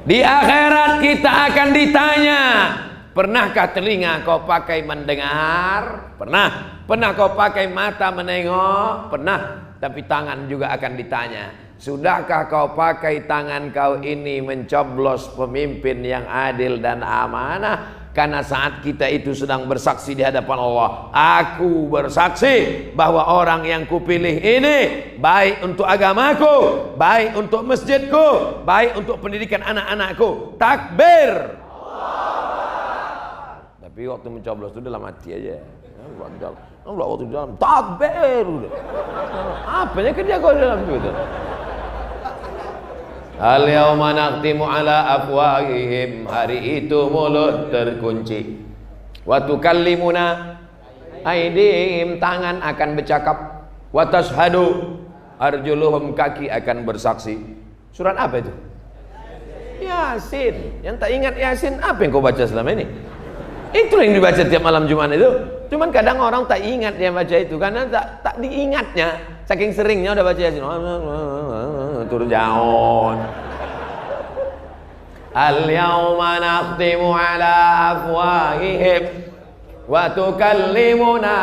Di akhirat kita akan ditanya, pernahkah telinga kau pakai mendengar? Pernah. Pernah kau pakai mata menengok? Pernah. Tapi tangan juga akan ditanya, sudahkah kau pakai tangan kau ini mencoblos pemimpin yang adil dan amanah? Karena saat kita itu sedang bersaksi di hadapan Allah, aku bersaksi bahwa orang yang kupilih ini baik untuk agamaku, baik untuk masjidku, baik untuk pendidikan anak-anakku. Takbir. Tapi waktu mencoblos itu dalam hati aja. Waktu dalam takbir. Apanya kerja kau dalam itu? Al-yawma nakhtimu ala afwahihim, hari itu mulut terkunci. Wa tukallimuna aydihim, tangan akan bercakap. Wa tashhadu arjuluhum, kaki akan bersaksi. Surat apa itu? Yasin. Yang tak ingat Yasin, apa yang kau baca selama ini? Itu yang dibaca tiap malam Jumat itu. Cuman kadang orang tak ingat dia baca itu karena tak diingatnya. Saking seringnya udah baca Yasin. Tur jaon. Al-yawma nakhtimu ala afwahihim wa tukallimuna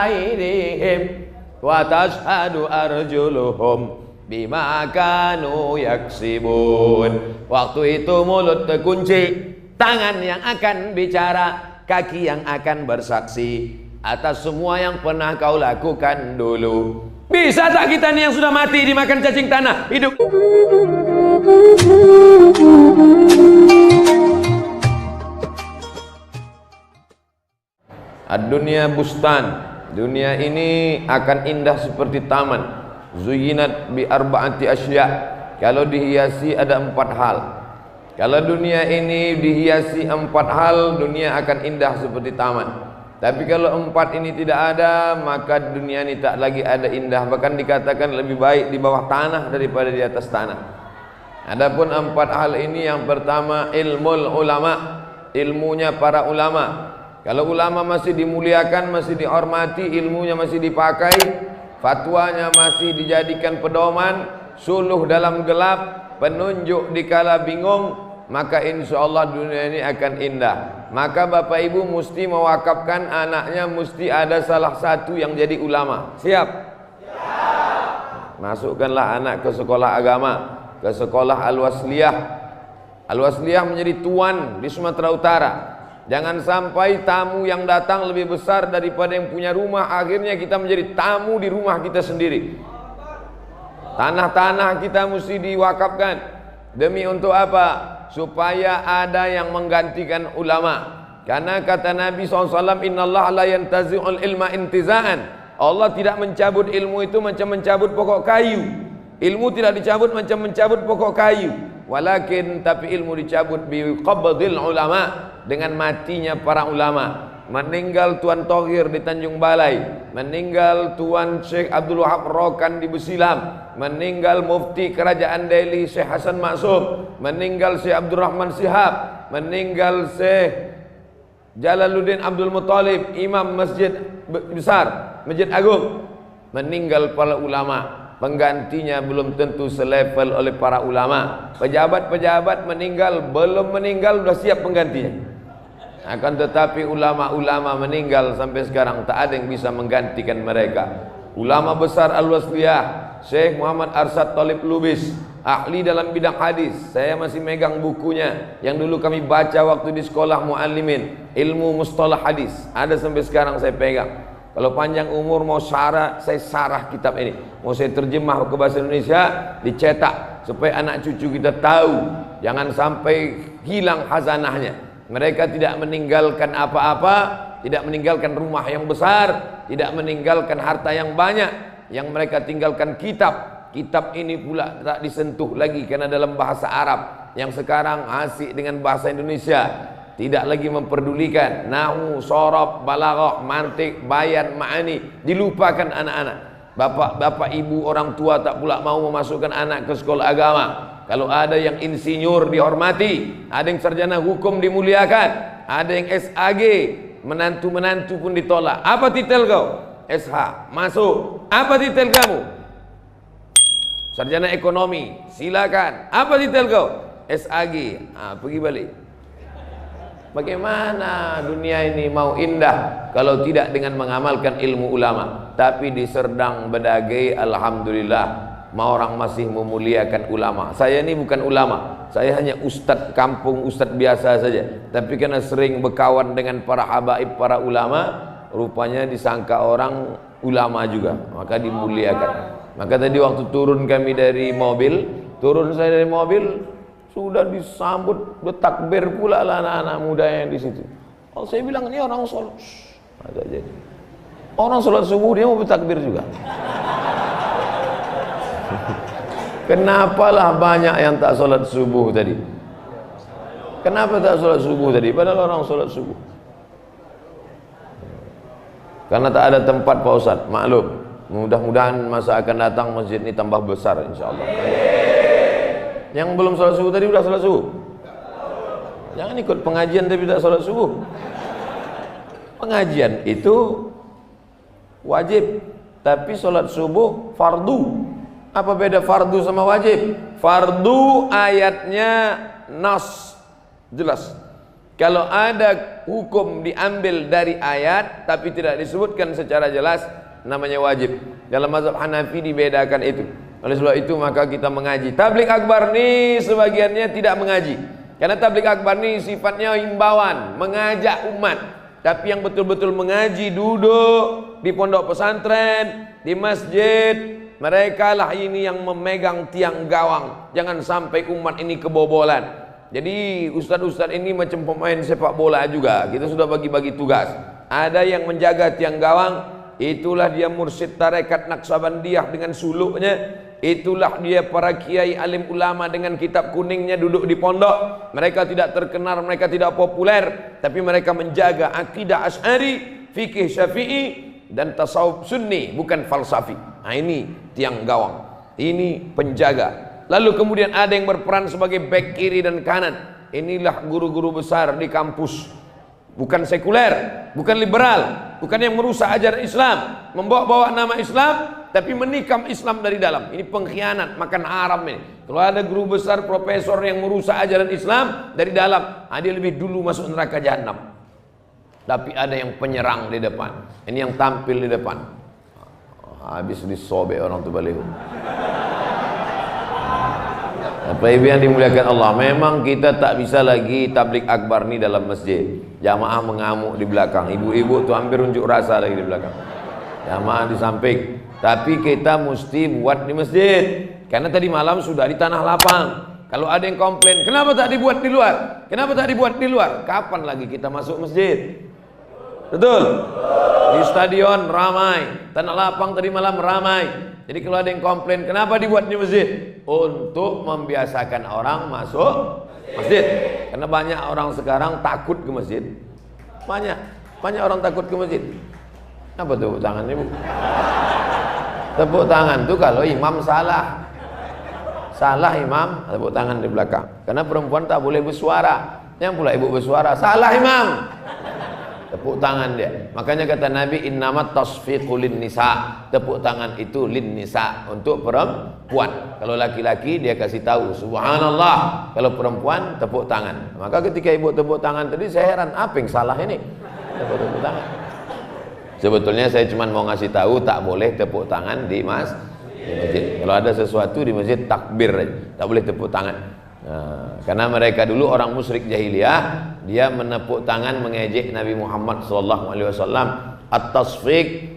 aydihim wa tashhadu arjuluhum bima kanu yaksibun. Waktu itu mulut terkunci, tangan yang akan bicara, kaki yang akan bersaksi atas semua yang pernah kau lakukan dulu. Bisa tak kita nih yang sudah mati dimakan cacing tanah hidup? Ad-dunya bustan, dunia ini akan indah seperti taman. Zuyinat bi arba'ati asya, kalau dihiasi ada 4 hal. Kalau dunia ini dihiasi 4 hal, dunia akan indah seperti taman. Tapi kalau 4 ini tidak ada, maka dunia ini tak lagi ada indah. Bahkan dikatakan lebih baik di bawah tanah daripada di atas tanah. Adapun 4 hal ini, yang pertama ilmul ulama, ilmunya para ulama. Kalau ulama masih dimuliakan, masih dihormati, ilmunya masih dipakai, fatwanya masih dijadikan pedoman, suluh dalam gelap, penunjuk di kala bingung, maka insya Allah dunia ini akan indah. Maka bapak ibu mesti mewakafkan anaknya, mesti ada salah satu yang jadi ulama. Siap? Siap. Masukkanlah anak ke sekolah agama, ke sekolah Al-Wasliyah. Al-Wasliyah menjadi tuan di Sumatera Utara. Jangan sampai tamu yang datang lebih besar daripada yang punya rumah. Akhirnya kita menjadi tamu di rumah kita sendiri. Tanah-tanah kita mesti diwakafkan. Demi untuk apa? Supaya ada yang menggantikan ulama. Karena kata Nabi SAW, innallaha la yantazi'ul ilma intiza'an. Allah tidak mencabut ilmu itu macam mencabut pokok kayu. Ilmu tidak dicabut macam mencabut pokok kayu. Walakin, tapi ilmu dicabut biqabdil ulama, dengan matinya para ulama. Meninggal Tuan Thohir di Tanjung Balai, meninggal Tuan Syekh Abdul Wahab Rokan di Besilam, meninggal Mufti Kerajaan Delhi Syekh Hasan Maksum, meninggal Syekh Abdurrahman Sihab, meninggal Syekh Jalaluddin Abdul Muttalib, Imam Masjid Besar, Masjid Agung. Meninggal para ulama. Penggantinya belum tentu selevel oleh para ulama. Pejabat-pejabat meninggal, belum meninggal sudah siap penggantinya. Akan tetapi ulama-ulama meninggal sampai sekarang tak ada yang bisa menggantikan mereka. Ulama besar Al-Wasliyah, Syekh Muhammad Arsyad Thalib Lubis, ahli dalam bidang hadis. Saya masih megang bukunya yang dulu kami baca waktu di sekolah muallimin, ilmu mustalah hadis. Ada sampai sekarang saya pegang. Kalau panjang umur mau syarah, saya sarah kitab ini. Mau saya terjemah ke bahasa Indonesia, dicetak supaya anak cucu kita tahu. Jangan sampai hilang khazanahnya. Mereka tidak meninggalkan apa-apa, tidak meninggalkan rumah yang besar, tidak meninggalkan harta yang banyak. Yang mereka tinggalkan kitab. Kitab ini pula tak disentuh lagi karena dalam bahasa Arab yang sekarang asik dengan bahasa Indonesia. Tidak lagi memperdulikan nahwu, sorof, balaghah, mantik, bayan, ma'ani. Dilupakan anak-anak. Bapak, ibu, orang tua tak pula mau memasukkan anak ke sekolah agama. Kalau ada yang insinyur dihormati, ada yang sarjana hukum dimuliakan, ada yang SAG, menantu-menantu pun ditolak. Apa titel kau? SH, masuk. Apa titel kamu? Sarjana ekonomi, silakan. Apa titel kau? SAG, pergi balik. Bagaimana dunia ini mau indah kalau tidak dengan mengamalkan ilmu ulama? Tapi di Serdang Bedagai, alhamdulillah, orang masih memuliakan ulama. Saya ini bukan ulama, saya hanya ustadz kampung, ustadz biasa saja. Tapi karena sering berkawan dengan para habaib, para ulama, rupanya disangka orang ulama juga, maka dimuliakan. Maka tadi waktu turun kami dari mobil, saya dari mobil, sudah disambut bertakbir pula lah anak-anak muda yang di situ. Oh, saya bilang ini orang sholat. Orang sholat subuh dia mau bertakbir juga. Kenapalah banyak yang tak sholat subuh tadi? Kenapa tak sholat subuh tadi? Padahal orang sholat subuh. Karena tak ada tempat Pak Ustadz. Maklum, mudah-mudahan masa akan datang masjid ini tambah besar insyaAllah. Yang belum sholat subuh tadi udah sholat subuh. Jangan ikut pengajian tapi tak sholat subuh. Pengajian itu wajib, tapi sholat subuh fardu. Apa beda fardu sama wajib? Fardu ayatnya nas, jelas. Kalau ada hukum diambil dari ayat tapi tidak disebutkan secara jelas, namanya wajib. Dalam mazhab Hanafi dibedakan itu. Oleh sebab itu maka kita mengaji. Tabligh akbar ini sebagiannya tidak mengaji. Karena tabligh akbar ini sifatnya himbauan, mengajak umat. Tapi yang betul-betul mengaji, duduk di pondok pesantren, di masjid, mereka lah ini yang memegang tiang gawang. Jangan sampai umat ini kebobolan. Jadi ustadz-ustadz ini macam pemain sepak bola juga. Kita sudah bagi-bagi tugas. Ada yang menjaga tiang gawang, itulah dia mursyid tarekat Naqsabandiyah dengan suluknya. Itulah dia para kiai alim ulama dengan kitab kuningnya duduk di pondok. Mereka tidak terkenal, mereka tidak populer, tapi mereka menjaga akidah Asy'ari, fikih Syafi'i, dan tasawuf sunni, bukan falsafi. Nah ini tiang gawang, ini penjaga. Lalu kemudian ada yang berperan sebagai back kiri dan kanan. Inilah guru-guru besar di kampus, bukan sekuler, bukan liberal, bukan yang merusak ajaran Islam, membawa-bawa nama Islam tapi menikam Islam dari dalam. Ini pengkhianat, makan haram ini. Kalau ada guru besar, profesor yang merusak ajaran Islam dari dalam, dia lebih dulu masuk neraka jahanam. Tapi ada yang penyerang di depan, ini yang tampil di depan. Habis disobek orang tu balik. Apa yang dimuliakan Allah, memang kita tak bisa lagi tabligh akbar ni dalam masjid. Jamaah mengamuk di belakang, ibu-ibu tu hampir unjuk rasa lagi di belakang. Jamaah di samping. Tapi kita mesti buat di masjid. Karena tadi malam sudah di tanah lapang. Kalau ada yang komplain, kenapa tak dibuat di luar? Kenapa tak dibuat di luar? Kapan lagi kita masuk masjid? Betul? Di stadion ramai, tanah lapang tadi malam ramai. Jadi kalau ada yang komplain, kenapa dibuat di masjid? Untuk membiasakan orang masuk masjid. Karena banyak orang sekarang takut ke masjid. Banyak orang takut ke masjid. Apa tepuk tangan ini, Bu? Tepuk tangan tuh kalau imam salah. Salah imam, tepuk tangan di belakang. Karena perempuan tak boleh bersuara. Yang pula ibu bersuara, salah imam, tepuk tangan dia. Makanya kata Nabi, innamat tasfiqu lin nisa. Tepuk tangan itu lin nisa, untuk perempuan. Kalau laki-laki dia kasih tahu subhanallah. Kalau perempuan tepuk tangan. Maka ketika ibu tepuk tangan tadi saya heran, apa yang salah ini? Tepuk tangan. Sebetulnya saya cuma mau ngasih tahu tak boleh tepuk tangan di masjid. Kalau ada sesuatu di masjid takbir aja, tak boleh tepuk tangan. Nah, karena mereka dulu orang musyrik jahiliyah, dia menepuk tangan mengejek Nabi Muhammad SAW. At-tasfiq,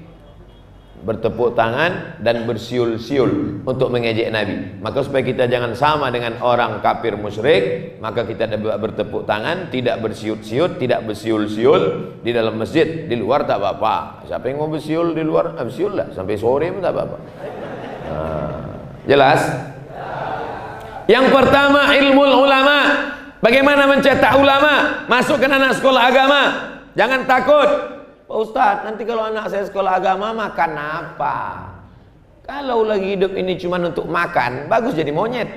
bertepuk tangan dan bersiul-siul untuk mengejek Nabi. Maka supaya kita jangan sama dengan orang kafir musyrik, maka kita bertepuk tangan, tidak bersiut-siut, tidak bersiul-siul di dalam masjid. Di luar tak apa-apa. Siapa yang mau bersiul di luar, bersiul lah sampai sore pun tak apa-apa. Jelas? Yang pertama, ilmu ulama. Bagaimana mencetak ulama? Masukkan anak sekolah agama. Jangan takut. Pak Ustadz, nanti kalau anak saya sekolah agama makan apa? Kalau lagi hidup ini cuma untuk makan, bagus jadi monyet.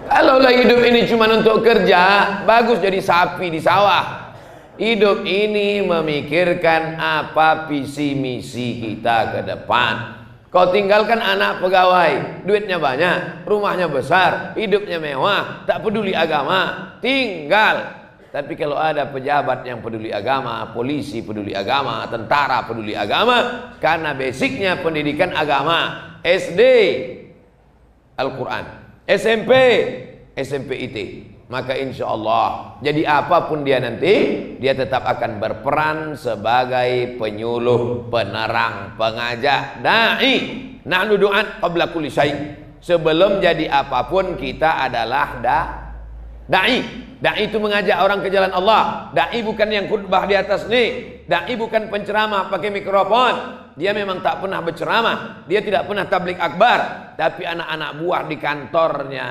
Kalau lagi hidup ini cuma untuk kerja, bagus jadi sapi di sawah. Hidup ini memikirkan apa visi misi kita ke depan. Kau tinggalkan anak pegawai, duitnya banyak, rumahnya besar, hidupnya mewah, tak peduli agama, tinggal. Tapi kalau ada pejabat yang peduli agama, polisi peduli agama, tentara peduli agama, karena basicnya pendidikan agama, SD Al-Quran, SMP IT, maka insya Allah jadi apapun dia nanti, dia tetap akan berperan sebagai penyuluh, penerang, pengajak, da'i. Nahnu du'at qabla kulli syai'. Sebelum jadi apapun kita adalah da'i. Da'i itu mengajak orang ke jalan Allah. Da'i bukan yang khutbah di atas nih. Da'i bukan penceramah pakai mikrofon. Dia memang tak pernah berceramah, dia tidak pernah tablik akbar, tapi anak-anak buah di kantornya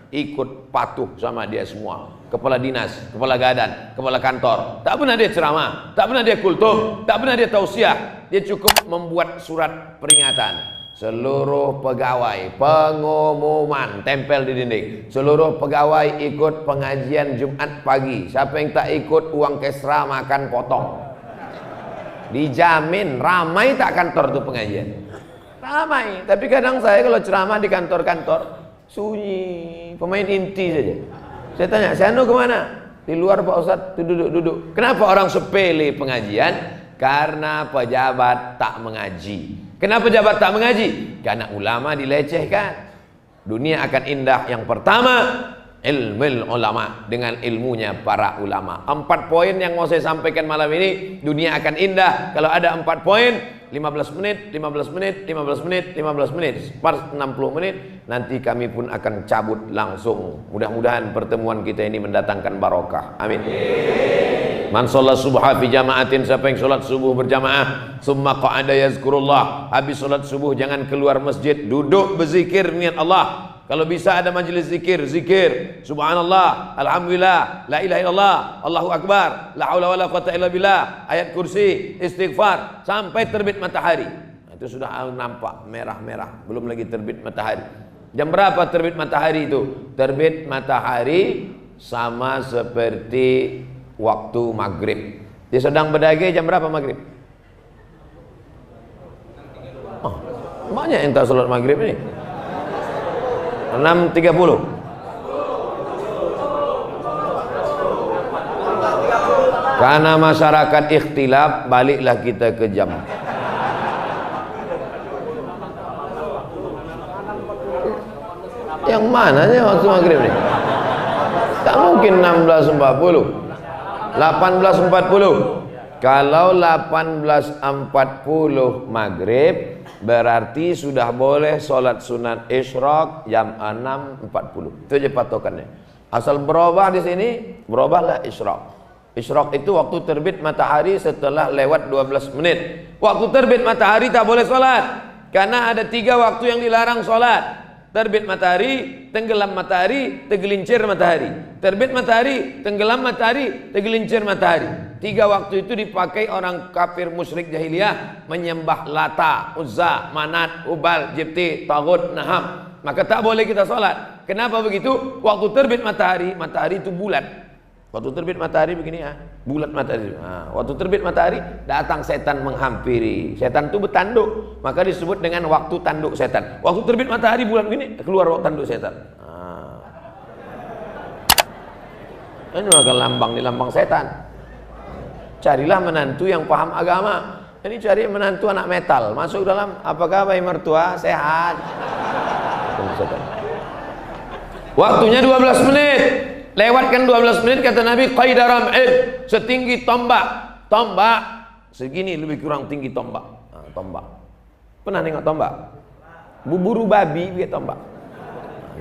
ikut patuh sama dia semua. Kepala dinas, kepala gadan, kepala kantor, tak pernah dia ceramah, tak pernah dia kultum, tak pernah dia tausiah. Dia cukup membuat surat peringatan. Seluruh pegawai, pengumuman, tempel di dinding. Seluruh pegawai ikut pengajian Jumat pagi. Siapa yang tak ikut, uang kesra makan potong. Dijamin ramai tak kantor tuh pengajian. Ramai. Tapi kadang saya kalau ceramah di kantor-kantor sunyi, pemain inti saja. Saya tanya, Sanu kemana? Di luar Pak Ustadz, tuh duduk. Kenapa orang sepele pengajian? Karena pejabat tak mengaji. Kenapa pejabat tak mengaji? Karena ulama dilecehkan. Dunia akan indah yang pertama, ilmu ulama, dengan ilmunya para ulama. 4 poin yang mau saya sampaikan malam ini. Dunia akan indah kalau ada 4 poin. 15 menit, 15 menit, 15 menit, 15 menit, per 60 menit. Nanti kami pun akan cabut langsung. Mudah-mudahan pertemuan kita ini mendatangkan barokah. Amin. Man sholat subha fi jama'atin, siapa yang sholat subuh berjamaah, summa qa'ada yazkurullah, habis sholat subuh jangan keluar masjid, duduk berzikir niat Allah. Kalau bisa ada majelis zikir, zikir subhanallah, alhamdulillah, la ilaha illallah, Allahu akbar, la haula wala quwata illa billah, ayat kursi, istighfar sampai terbit matahari. Itu sudah nampak merah-merah, belum lagi terbit matahari. Jam berapa terbit matahari itu? Terbit matahari sama seperti waktu maghrib. Dia sedang berdagang jam berapa maghrib? Oh, banyak yang tak sholat maghrib ini. 6.30. Karena masyarakat ikhtilaf, baliklah kita ke jam. Yang mana sih waktu maghrib ini? Tak mungkin 16.40, 18.40. Kalau 18.40 maghrib, berarti sudah boleh sholat sunat isyraq jam 6.40. Itu aja patokannya. Asal berubah di sini, berubahlah isyraq. Isyraq itu waktu terbit matahari setelah lewat 12 menit. Waktu terbit matahari tak boleh sholat, karena ada 3 waktu yang dilarang sholat. Terbit matahari, tenggelam matahari, tergelincir matahari. Terbit matahari, tenggelam matahari, tergelincir matahari. 3 waktu itu dipakai orang kafir musyrik jahiliyah menyembah Lata, Uzza, Manat, Ubal, Jibti, Taghut, Naham. Maka tak boleh kita sholat. Kenapa begitu? Waktu terbit matahari, matahari itu bulat. Waktu terbit matahari begini ya, bulat matahari. Nah, waktu terbit matahari datang setan menghampiri. Setan itu bertanduk, maka disebut dengan waktu tanduk setan. Waktu terbit matahari bulat begini, keluar waktu tanduk setan. Nah. Ini maka lambang di lambang setan. Carilah menantu yang paham agama. Ini cari menantu anak metal, masuk dalam, apakah bayi mertua sehat? Waktunya 12 menit. Lewatkan 12 menit, kata Nabi, qaida ram'in, setinggi tombak. Tombak segini, lebih kurang tinggi tombak. Nah, tombak. Pernah nengok tombak? Buburu babi biar tombak.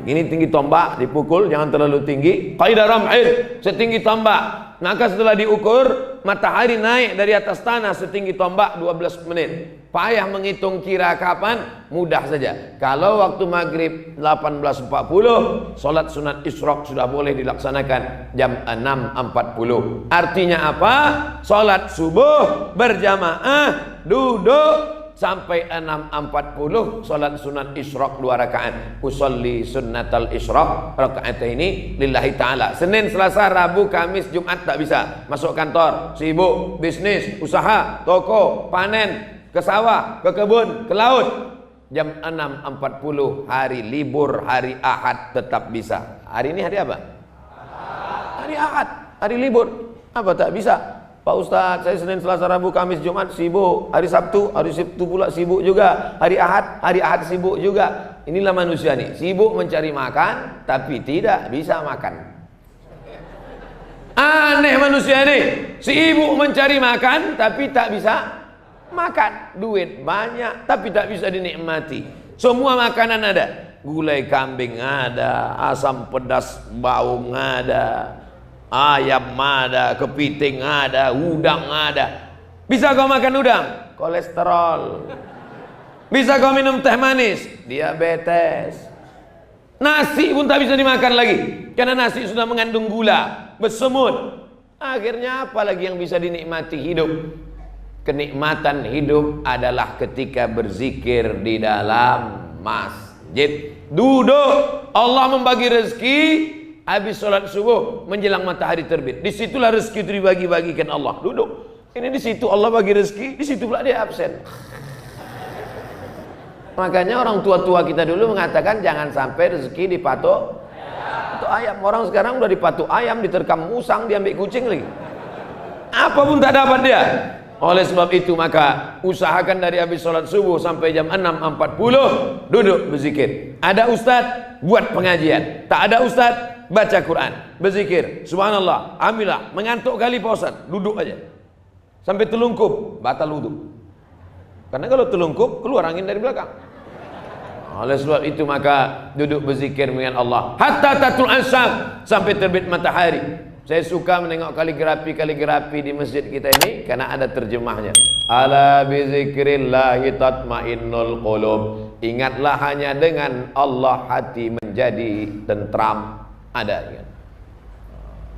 Ini tinggi tombak, dipukul jangan terlalu tinggi. Qaida ram'in, setinggi tombak. Maka setelah diukur, matahari naik dari atas tanah setinggi tombak 12 menit. Payah menghitung kira kapan, mudah saja. Kalau waktu maghrib 18.40, sholat sunat isyraq sudah boleh dilaksanakan jam 6.40. Artinya apa? Sholat subuh berjamaah, duduk sampai 6.40, sholat sunat isyraq 2 rakaat. Usolli sunnatal isyraq rakaat ini lillahi ta'ala. Senin, Selasa, Rabu, Kamis, Jumat tak bisa. Masuk kantor, sibuk, bisnis, usaha, toko, panen, ke sawah, ke kebun, ke laut. jam 6.40 hari libur, hari Ahad tetap bisa. Hari ini hari apa? Hari Ahad, hari libur. Apa tak bisa? Pak Ustadz, saya Senin, Selasa, Rabu, Kamis, Jumat sibuk. Hari Sabtu pula sibuk juga. Hari Ahad sibuk juga. Inilah manusia nih, sibuk mencari makan tapi tidak bisa makan. Aneh manusia nih, sibuk mencari makan tapi tak bisa makan. Duit banyak tapi tak bisa dinikmati. Semua makanan ada. Gulai kambing ada, asam pedas baung ada, ayam ada, kepiting ada, udang ada. Bisa kau makan udang? Kolesterol. Bisa kau minum teh manis? Diabetes. Nasi pun tak bisa dimakan lagi, karena nasi sudah mengandung gula, bersemut. Akhirnya apa lagi yang bisa dinikmati hidup? Kenikmatan hidup adalah ketika berzikir di dalam masjid. Duduk, Allah membagi rezeki. Habis sholat subuh menjelang matahari terbit, disitulah rezeki itu dibagi-bagikan Allah. Duduk, ini di situ Allah bagi rezeki, di situ pula dia absen. Makanya orang tua-tua kita dulu mengatakan jangan sampai rezeki dipatok ayam. Orang sekarang udah dipatok ayam, diterkam musang, diambil kucing lagi. Apapun tak dapat dia. Oleh sebab itu maka usahakan dari habis sholat subuh sampai jam 6.40 duduk berzikir. Ada ustaz, buat pengajian. Tak ada ustaz, baca Quran, berzikir, subhanallah, alhamdulillah. Mengantuk kali Pak Ustaz, duduk aja sampai telungkup, batal wudu. Karena kalau telungkup keluar angin dari belakang. Oleh sebab itu maka duduk berzikir dengan Allah hatta tatul ansam, sampai terbit matahari. Saya suka menengok kaligrafi di masjid kita ini karena ada terjemahnya. Ala bizikrillahi tatmainnul qulub. Ingatlah hanya dengan Allah hati menjadi tentram.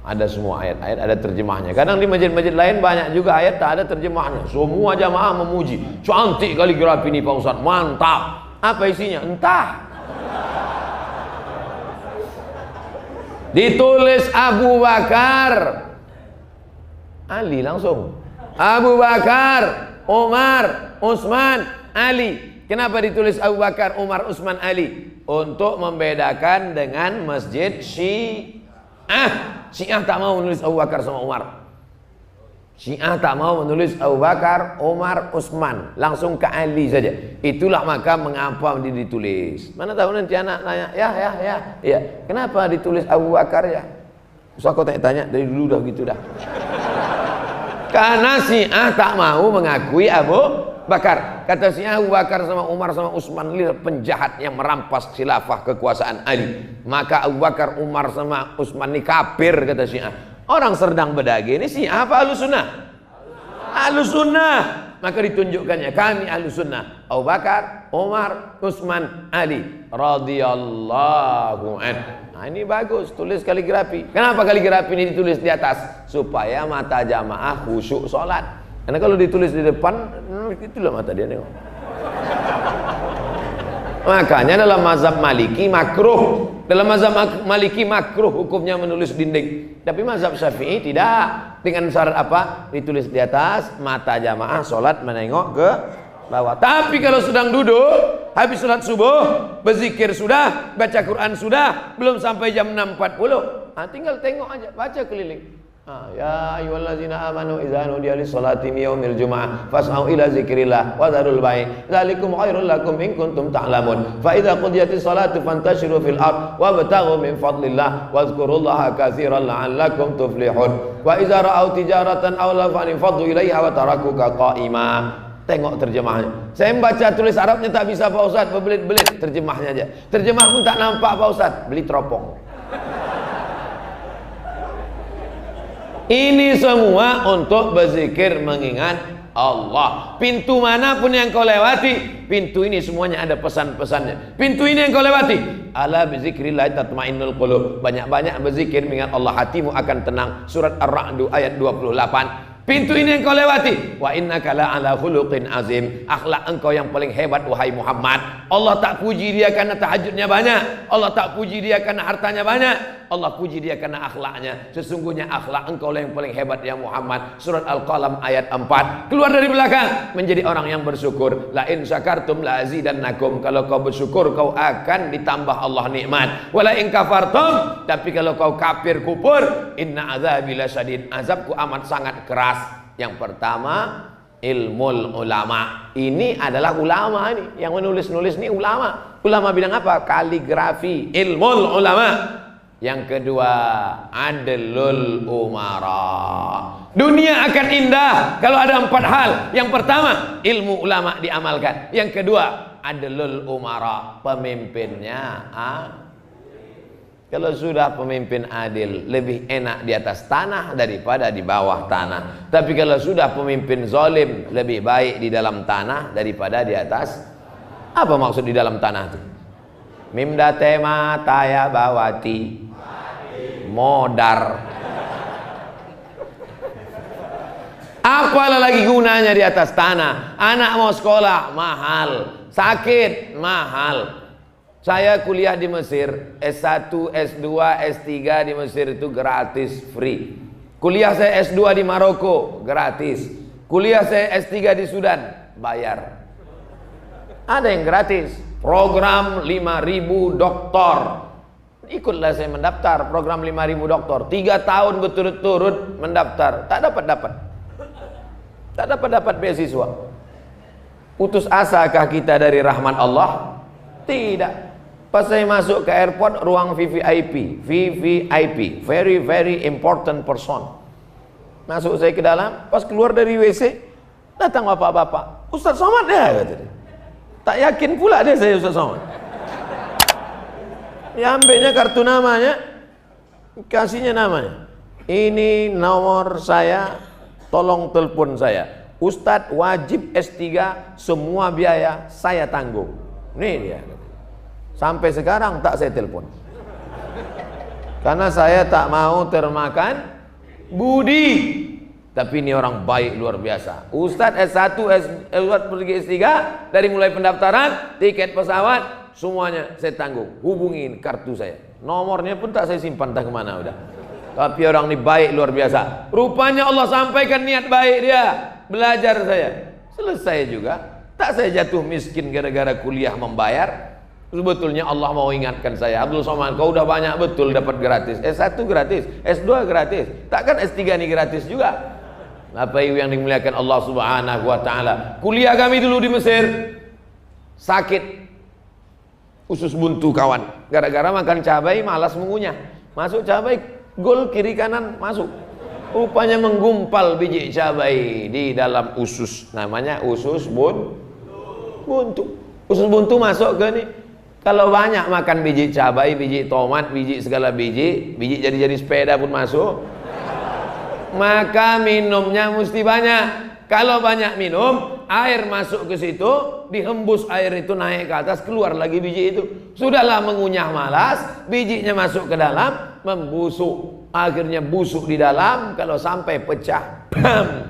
Ada semua ayat-ayat, ada terjemahnya. Kadang di masjid-masjid lain banyak juga ayat tak ada terjemahnya. Semua jamaah memuji. Cantik kaligrafi ini Pak Ustaz, mantap. Apa isinya? Entah. Ditulis Abu Bakar, Ali langsung. Abu Bakar, Umar, Utsman, Ali. Kenapa ditulis Abu Bakar, Umar, Utsman, Ali? Untuk membedakan dengan masjid Syiah. Syiah tak mau menulis Abu Bakar sama Umar. Syiah tak mau menulis Abu Bakar, Umar, Utsman, langsung ke Ali saja. Itulah maka mengapa ditulis. Mana tahu nanti anak nanya, ya. Kenapa ditulis Abu Bakar ya? Usah kau tanya dari dulu dah gitu dah. Karena Syiah tak mau mengakui Abu Bakar. Kata Syiah, Abu Bakar sama Umar sama Utsman ini penjahat yang merampas khilafah kekuasaan Ali. Maka Abu Bakar, Umar sama Utsman ini kafir, kata Syiah. Orang Serdang Bedage ini Syiah apa Ahlus Sunnah? Ahlus Sunnah. Maka ditunjukkannya kami Ahlus Sunnah. Abu Bakar, Umar, Utsman, Ali radhiyallahu anhu. Nah, ini bagus, tulis kaligrafi. Kenapa kaligrafi ini ditulis di atas? Supaya mata jamaah khusyuk sholat. Karena kalau ditulis di depan, itulah mata dia nengok. Makanya dalam mazhab Maliki makruh. Dalam mazhab Maliki makruh hukumnya menulis dinding. Tapi mazhab Syafi'i tidak. Dengan syarat apa? Ditulis di atas, mata jamaah sholat menengok ke bawah. Tapi kalau sedang duduk, habis sholat subuh, berzikir sudah, baca Quran sudah, belum sampai jam 6.40, tinggal tengok aja, baca keliling. Ya ayyuhallazina amanu idza nudiya lis-salati min yaumil jumu'ah fas'au ila zikrillah wa dzarul bai' dzalikum khairul lakum in kuntum ta'lamun fa idza qudiyatis salatu fantashiru fil ard wabtaghu min fadlillah wadhkurullaha katsiran la'allakum tuflihun wa idza ra'au tijaratan aw lafan faddu ilaiha wa tarakuka qa'ima. Tengok terjemahnya. Saya membaca tulis Arabnya tak bisa Pak Ustaz, berbelit-belit terjemahnya aja. Terjemah pun tak nampak Pak Ustaz, beli teropong. Ini semua untuk berzikir mengingat Allah. Pintu manapun yang kau lewati, pintu ini semuanya ada pesan-pesannya. Pintu ini yang kau lewati, ala bizikrillah tatmainnul qulub. Banyak-banyak berzikir mengingat Allah, hatimu akan tenang. Surat Ar-Ra'd ayat 28. Pintu ini yang kau lewati. Wa innaka la'ala khuluqin azim. Akhlak engkau yang paling hebat wahai Muhammad. Allah tak puji dia karena tahajudnya banyak. Allah tak puji dia karena hartanya banyak. Allah puji dia karena akhlaknya. Sesungguhnya akhlak engkau yang paling hebat ya Muhammad. Surat Al-Qalam ayat 4. Keluar dari belakang menjadi orang yang bersyukur. La in syakartum la azidannakum. Kalau kau bersyukur kau akan ditambah Allah nikmat. Wala in kafartum, tapi kalau kau kafir kufur, inna azabi lasyadid. Azabku amat sangat keras. Yang pertama, ilmul ulama. Ini adalah ulama ini. Yang menulis-nulis ini ulama. Ulama bilang apa? Kaligrafi. Ilmul ulama. Yang kedua, adlul umara. Dunia akan indah kalau ada 4 hal. Yang pertama, ilmu ulama diamalkan. Yang kedua, adlul umara. Pemimpinnya kalau sudah pemimpin adil, lebih enak di atas tanah daripada di bawah tanah. Tapi kalau sudah pemimpin zalim, lebih baik di dalam tanah daripada di atas. Apa maksud di dalam tanah itu? Mimda tema taya bawati modar. Apalah lagi gunanya di atas tanah? Anak mau sekolah mahal, sakit mahal. Saya kuliah di Mesir, S1, S2, S3 di Mesir itu gratis, free. Kuliah saya S2 di Maroko, gratis. Kuliah saya S3 di Sudan, bayar. Ada yang gratis. Program 5.000 doktor. Ikutlah saya mendaftar program 5.000 doktor. 3 tahun berturut-turut mendaftar, tak dapat beasiswa. Putus asakah kita dari rahmat Allah? Tidak. Pas saya masuk ke airport, ruang VVIP, very very important person. Masuk saya ke dalam, pas keluar dari WC, datang bapak-bapak. Ustaz Somad ya, kata dia. Tak yakin pula dia saya Ustaz Somad. Ya ambilnya kartu namanya, kasihnya namanya. Ini nomor saya, tolong telepon saya. Ustadz wajib S3, semua biaya saya tanggung. Nih dia. Sampai sekarang tak saya telepon. Karena saya tak mau termakan budi. Tapi ini orang baik luar biasa. Ustadz S1, Ustadz pergi S3, dari mulai pendaftaran, tiket pesawat, semuanya saya tanggung. Hubungin kartu saya. Nomornya pun tak saya simpan, tak kemana udah. Tapi orang ini baik luar biasa. Rupanya Allah sampaikan niat baik dia. Belajar saya. Selesai juga. Tak saya jatuh miskin gara-gara kuliah membayar. Sebetulnya Allah mau ingatkan saya, Abdul Somad, kau udah banyak betul dapat gratis. S1 gratis, S2 gratis. Takkan S3 ini gratis juga? Apa yang dimuliakan Allah Subhanahu wa taala. Kuliah kami dulu di Mesir. Sakit. Usus buntu kawan. Gara-gara makan cabai malas mengunyah. Masuk cabai, gol kiri kanan masuk. Rupanya menggumpal biji cabai di dalam usus. Namanya usus buntu. Usus buntu masuk ke nih. Kalau banyak makan biji cabai, biji tomat, biji segala biji jadi sepeda pun masuk. Maka minumnya mesti banyak. Kalau banyak minum, air masuk ke situ, dihembus air itu naik ke atas, keluar lagi biji itu. Sudahlah mengunyah malas, bijinya masuk ke dalam, membusuk. Akhirnya busuk di dalam, kalau sampai pecah, bam,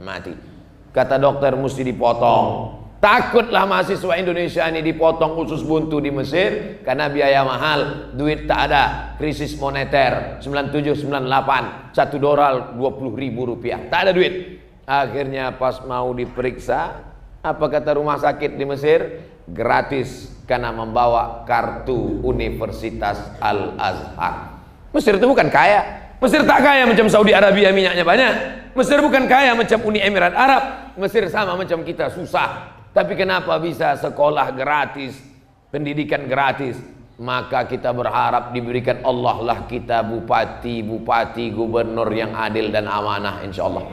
mati. Kata dokter mesti dipotong. Takutlah mahasiswa Indonesia ini dipotong usus buntu di Mesir karena biaya mahal, duit tak ada, krisis moneter 97 98, $1 $20.000, tak ada duit. Akhirnya pas mau diperiksa, apa kata rumah sakit di Mesir? Gratis karena membawa kartu Universitas Al-Azhar. Mesir itu bukan kaya. Mesir tak kaya macam Saudi Arabia minyaknya banyak. Mesir bukan kaya macam Uni Emirat Arab. Mesir sama macam kita, susah. Tapi kenapa bisa sekolah gratis, pendidikan gratis? Maka kita berharap diberikan Allah lah kita bupati, gubernur yang adil dan amanah insya Allah.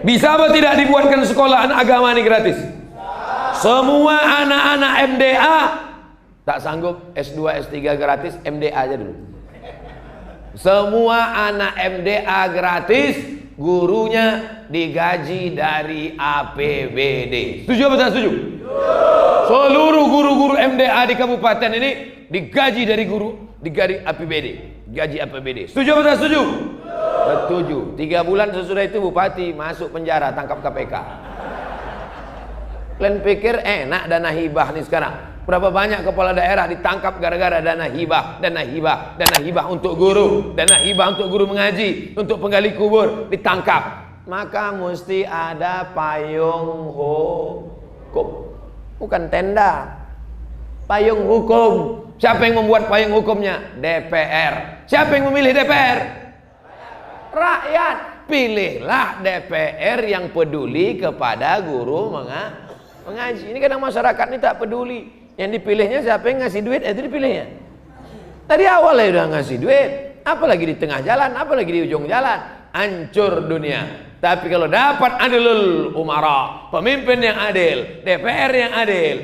Bisa apa tidak dibuatkan sekolahan agama ini gratis? Semua anak-anak MDA tak sanggup S2, S3 gratis, MDA aja dulu. Semua anak MDA gratis, gurunya digaji dari APBD. Setuju apa tak setuju? Seluruh guru-guru MDA di kabupaten ini digaji dari APBD, gaji APBD. Setuju apa tak setuju? Setuju. 3 bulan sesudah itu bupati masuk penjara, tangkap KPK. Kalian pikir enak dana hibah nih sekarang? Berapa banyak kepala daerah ditangkap gara-gara dana hibah, dana hibah, dana hibah untuk guru, dana hibah untuk guru mengaji, untuk penggali kubur, ditangkap. Maka mesti ada payung hukum, bukan tenda. Payung hukum. Siapa yang membuat payung hukumnya? DPR. Siapa yang memilih DPR? Rakyat. Pilihlah DPR yang peduli kepada guru mengaji. Ini kadang masyarakat ini tak peduli. Yang dipilihnya siapa yang ngasih duit, itu dipilihnya. Tadi awal ya udah ngasih duit, apalagi di tengah jalan, apalagi di ujung jalan, hancur dunia. Tapi kalau dapat adilul umara, pemimpin yang adil, DPR yang adil,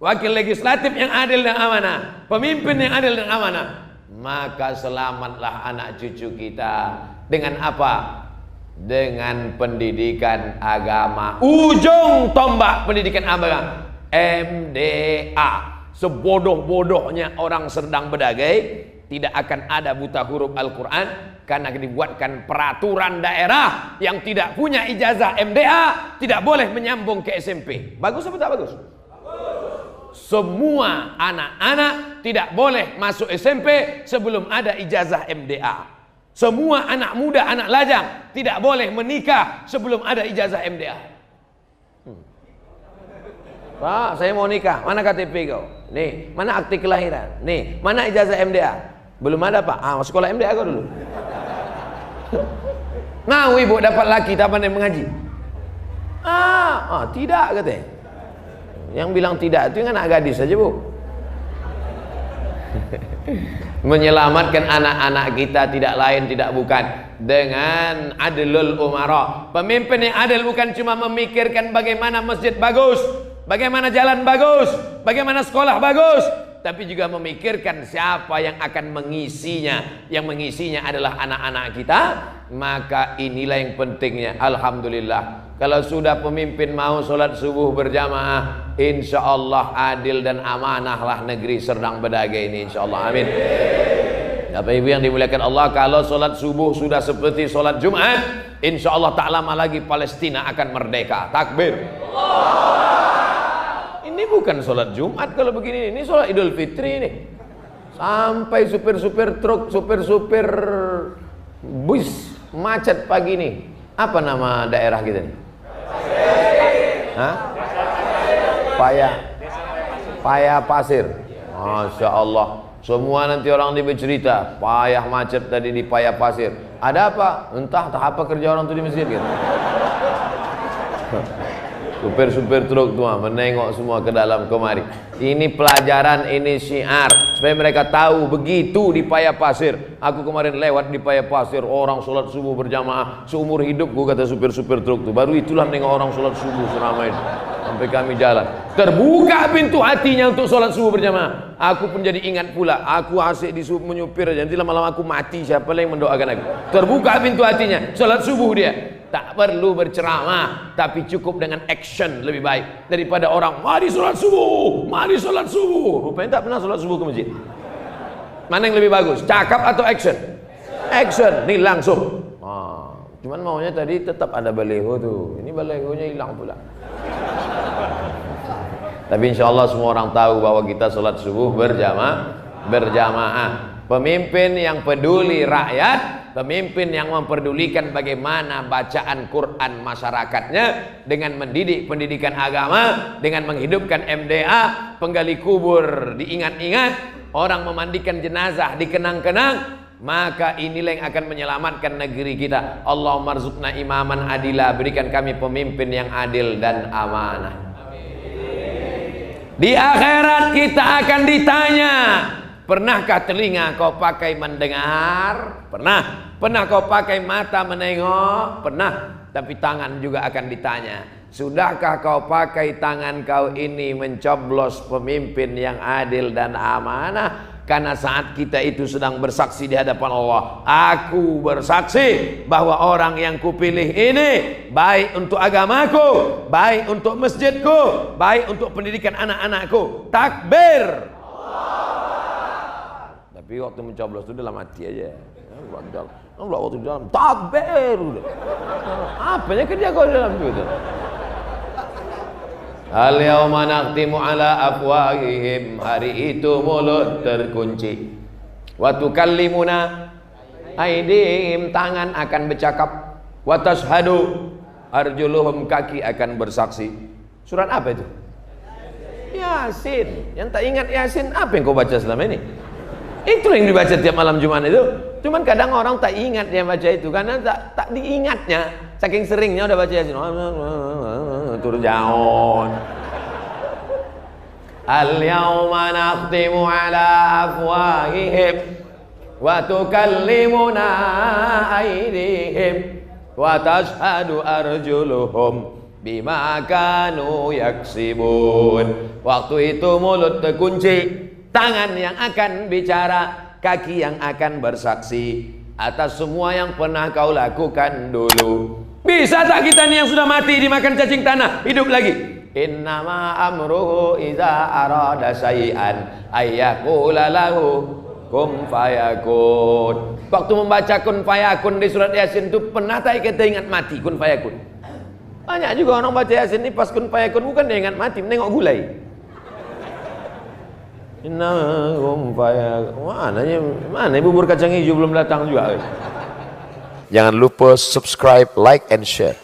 wakil legislatif yang adil dan amanah, pemimpin yang adil dan amanah, maka selamatlah anak cucu kita. Dengan apa? Dengan pendidikan agama. Ujung tombak pendidikan agama MDA. Sebodoh-bodohnya orang sedang berdagai, tidak akan ada buta huruf Al-Quran, karena dibuatkan peraturan daerah yang tidak punya ijazah MDA tidak boleh menyambung ke SMP. Bagus atau tak bagus? Semua anak-anak tidak boleh masuk SMP sebelum ada ijazah MDA. Semua anak muda, anak lajang tidak boleh menikah sebelum ada ijazah MDA. Pak, saya mau nikah. Mana KTP kau? Nih, mana akte kelahiran? Nih, mana ijazah MDA? Belum ada, Pak. Masuk sekolah MDA kau dulu. Mau ibu dapat laki tak pandai mengaji? Tidak katanya. Yang bilang tidak itu anak gadis saja, Bu. Menyelamatkan anak-anak kita tidak lain tidak bukan dengan adilul umara. Pemimpin yang adil bukan cuma memikirkan bagaimana masjid bagus, bagaimana jalan bagus, bagaimana sekolah bagus, tapi juga memikirkan siapa yang akan mengisinya. Yang mengisinya adalah anak-anak kita. Maka inilah yang pentingnya. Alhamdulillah, kalau sudah pemimpin mau sholat subuh berjamaah, insya Allah adil dan amanahlah negeri Serdang Bedagai ini, insya Allah. Amin. Bapak Ibu yang dimuliakan Allah, kalau sholat subuh sudah seperti sholat Jumat, insya Allah tak lama lagi Palestina akan merdeka. Takbir. Ini bukan sholat Jumat kalau begini, ini sholat Idul Fitri ini. Sampai supir-supir truk, supir-supir bus macet pagi nih. Apa nama daerah kita nih? Paya Pasir. Masya Allah. Semua nanti orang dia bercerita, payah macet tadi di Paya Pasir. Ada apa? Entah tak apa kerja orang tu di masjid gitu. Supir-supir truk tua menengok semua ke dalam kemari. Ini pelajaran, ini syiar supaya mereka tahu begitu di Paya Pasir. Aku kemarin lewat di Paya Pasir, orang sholat subuh berjamaah seumur hidupku, kata supir-supir truk itu. Baru itulah nengok orang sholat subuh seramai itu. Sampai kami jalan, terbuka pintu hatinya untuk sholat subuh berjamaah. Aku pun jadi ingat pula, aku asik di menyupir aja, nanti lama-lama aku mati, siapa yang mendoakan aku? Terbuka pintu hatinya, sholat subuh dia. Tak perlu berceramah, tapi cukup dengan action lebih baik daripada orang mari sholat subuh, mari sholat subuh. Rupanya tak pernah sholat subuh ke masjid. Mana yang lebih bagus, cakap atau action? Action, nih langsung. Cuman maunya tadi tetap ada baleho tuh, ini balehonya hilang pula. Tapi insya Allah semua orang tahu bahwa kita sholat subuh berjamaah. Pemimpin yang peduli rakyat, pemimpin yang memperdulikan bagaimana bacaan Quran masyarakatnya, dengan mendidik pendidikan agama, dengan menghidupkan MDA, penggali kubur diingat-ingat, orang memandikan jenazah dikenang-kenang. Maka inilah yang akan menyelamatkan negeri kita. Allahumma rzuqna imaman adila, berikan kami pemimpin yang adil dan amanah. Di akhirat kita akan ditanya, pernahkah telinga kau pakai mendengar? Pernah. Pernah kau pakai mata menengok? Pernah. Tapi tangan juga akan ditanya, sudahkah kau pakai tangan kau ini mencoblos pemimpin yang adil dan amanah? Karena saat kita itu sedang bersaksi di hadapan Allah, aku bersaksi bahwa orang yang kupilih ini baik untuk agamaku, baik untuk masjidku, baik untuk pendidikan anak-anakku. Takbir. Tapi Tapi waktu mencoblos itu dalam hati aja. Allah waktu di dalam takbir. Apanya kerja kau di dalam itu? Al yauma naqtimu ala afwahihim, hari itu mulut terkunci. Wa tukallimuna aydihim, tangan akan bercakap. Wa tashhadu arjuluhum, kaki akan bersaksi. Surat apa itu? Yasin. Yang tak ingat Yasin, apa yang kau baca selama ini? Itu yang dibaca tiap malam Jumat itu. Cuman kadang orang tak ingat dia baca itu karena tak diingatnya. Saking seringnya udah baca Yasin. Turjaun. Al-yawma nakhtimu ala afwahihim wa tukallimuna aydihim wa tashhadu arjuluhum bima kanu yaksibun. Waktu itu mulut terkunci, tangan yang akan bicara, kaki yang akan bersaksi atas semua yang pernah kau lakukan dulu. Bisa tak kita nih yang sudah mati dimakan cacing tanah hidup lagi? Innama amruhu iza arada syai'an ayyaqula lahu kun fayakun. Waktu membaca kun fayakun di surat Yasin itu pernah tak kita ingat mati kun fayakun? Banyak juga orang baca Yasin ini pas kun fayakun bukan dia ingat mati, menengok gulai. Innama kun fayakun. Mana bubur kacang hijau belum datang juga. Jangan lupa subscribe, like, and share.